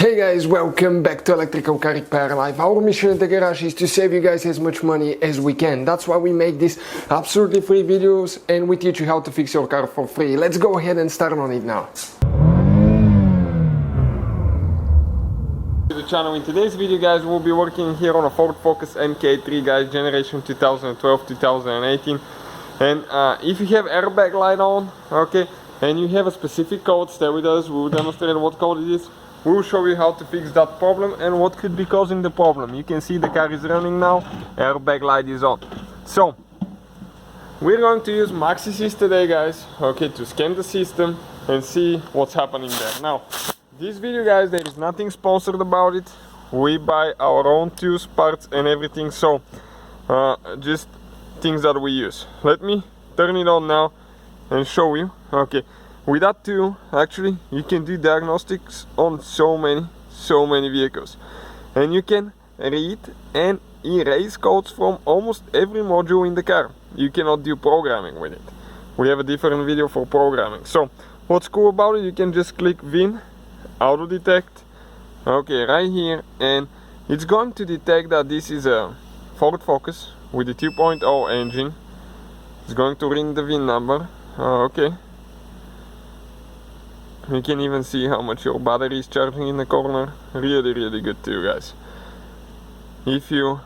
Hey guys, welcome back to Electrical Car Repair Live. Our mission at the garage is to save you guys as much money as we can. That's why we make these absolutely free videos and we teach you how to fix your car for free. Let's go ahead and start on it now. The channel. In today's video, guys, we'll be working here on a Ford Focus MK3, guys, generation 2012-2018. And if you have airbag light on, okay, and you have a specific code, stay with us. We'll demonstrate what code it is. We'll show you how to fix that problem and what could be causing the problem. You can see the car is running now, airbag light is on. So we're going to use MaxiSys today, guys, okay, to scan the system and see what's happening there. Now this video, guys, there is nothing sponsored about it. We buy our own tools, parts and everything, so just things that we use. Let me turn it on now and show you. Okay, with that tool, actually, you can do diagnostics on so many vehicles, and you can read and erase codes from almost every module in the car. You cannot do programming with it. We have a different video for programming. So what's cool about it, you can just click VIN, auto detect, okay, right here, and it's going to detect that this is a Ford Focus with the 2.0 engine. It's going to ring the VIN number. Okay, you can even see how much your battery is charging in the corner. Really good too, guys. If you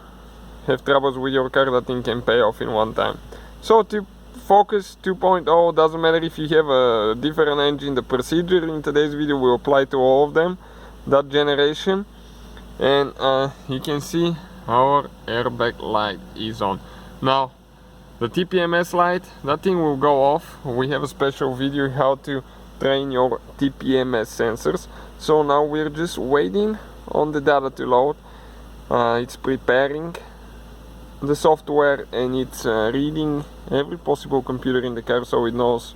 have troubles with your car, that thing can pay off in one time. So to Focus 2.0, doesn't matter if you have a different engine, the procedure in today's video will apply to all of them, that generation. And you can see our airbag light is on. Now the TPMS light, that thing will go off. We have a special video how to train your TPMS sensors. So now we're just waiting on the data to load. It's preparing the software and it's reading every possible computer in the car, so it knows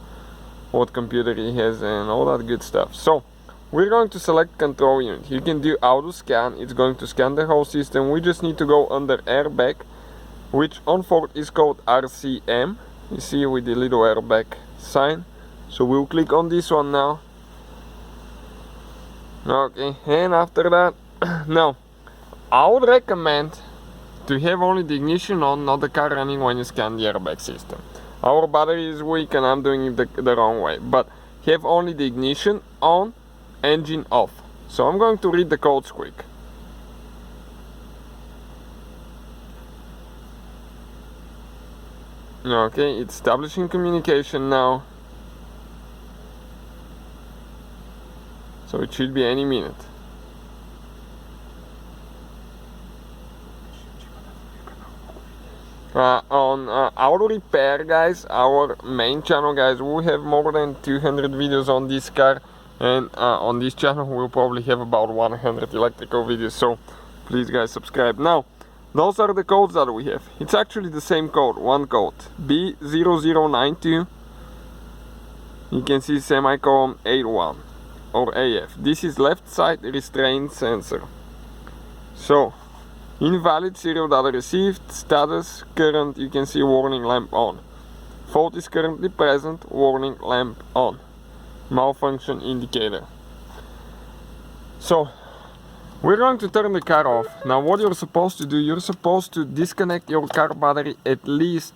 what computer it has and all that good stuff. So we're going to select control unit. You can do auto scan. It's going to scan the whole system. We just need to go under airbag, which on Ford is called RCM. You see with the little airbag sign. So we'll click on this one now. Okay, and after that, now I would recommend to have only the ignition on, not the car running when you scan the airbag system. Our battery is weak and I'm doing it the wrong way, but have only the ignition on, engine off. So I'm going to read the codes quick. Okay, it's establishing communication now. So it should be any minute. On auto repair, guys, our main channel, guys, we have more than 200 videos on this car, and on this channel we'll probably have about 100 electrical videos, so please, guys, subscribe. Now those are the codes that we have. It's actually the same code, one code, B0092. You can see semicolon 81 or AF. This is Left Side Restraint Sensor. So invalid serial data received, status current, you can see warning lamp on. Fault is currently present, warning lamp on. Malfunction indicator. So we're going to turn the car off. Now what you're supposed to do, you're supposed to disconnect your car battery at least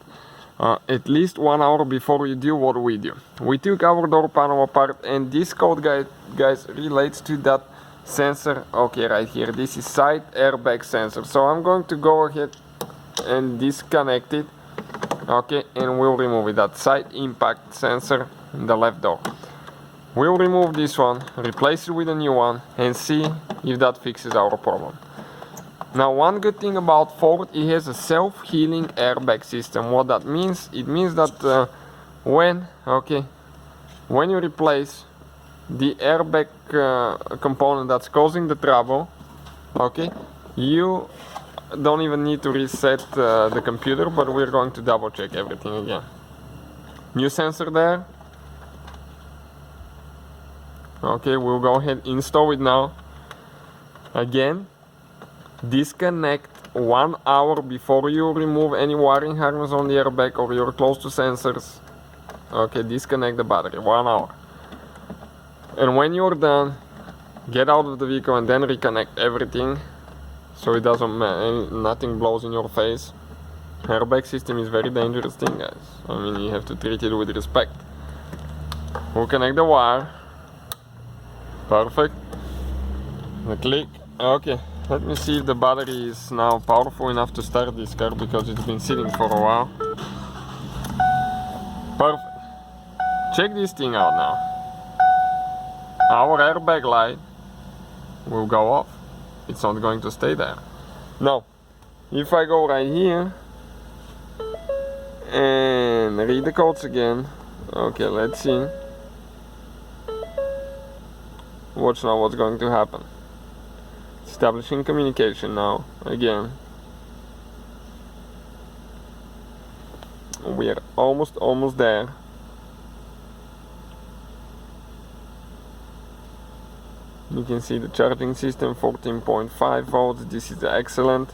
1 hour before you do what we do. We took our door panel apart, and this code, guys, relates to that sensor. Okay, right here, this is side airbag sensor. So I'm going to go ahead and disconnect it. Okay, and we'll remove it. That side impact sensor in the left door. We'll remove this one, replace it with a new one, and see if that fixes our problem. Now one good thing about Ford, it has a self-healing airbag system. What that means, it means that when you replace the airbag component that's causing the trouble, okay, you don't even need to reset the computer, but we're going to double check everything again. New sensor there. Okay, we'll go ahead and install it now. Again, disconnect 1 hour before you remove any wiring harness on the airbag or you're close to sensors. Okay, disconnect the battery, 1 hour. And when you're done, get out of the vehicle and then reconnect everything so it doesn't nothing blows in your face. Airbag system is very dangerous thing, guys. I mean, you have to treat it with respect. We'll connect the wire. Perfect. The click. Okay, let me see if the battery is now powerful enough to start this car because it's been sitting for a while. Perfect. Check this thing out now. Our airbag light will go off. It's not going to stay there. Now, if I go right here and read the codes again. Okay, let's see. Watch now what's going to happen. Establishing communication now, again. We are almost there. You can see the charging system, 14.5 volts, this is excellent.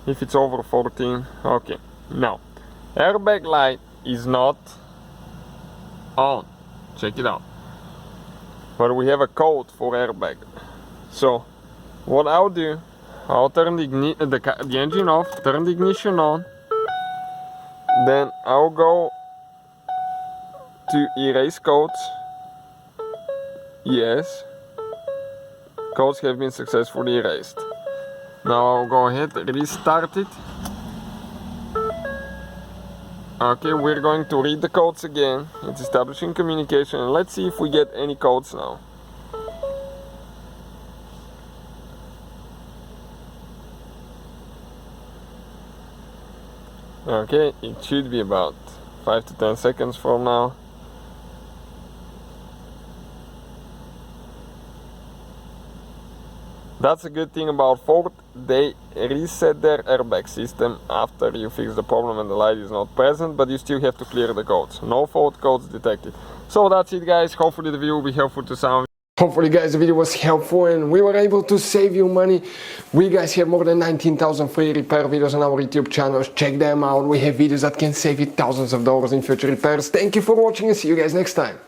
If it's over 14, okay. Now, airbag light is not on. Check it out. But we have a code for airbag. So, what I'll do, I'll turn the engine off, turn the ignition on, then I'll go to erase codes. Yes, codes have been successfully erased. Now I'll go ahead and restart it. Okay, we're going to read the codes again. It's establishing communication. Let's see if we get any codes now. Okay, it should be about 5 to 10 seconds from now. That's a good thing about Ford. They reset their airbag system after you fix the problem and the light is not present, but you still have to clear the codes. No fault codes detected. So that's it, guys. Hopefully the video will be helpful to some. Hopefully, guys, the video was helpful and we were able to save you money. We guys have more than 19,000 free repair videos on our YouTube channels. Check them out. We have videos that can save you thousands of dollars in future repairs. Thank you for watching and see you guys next time.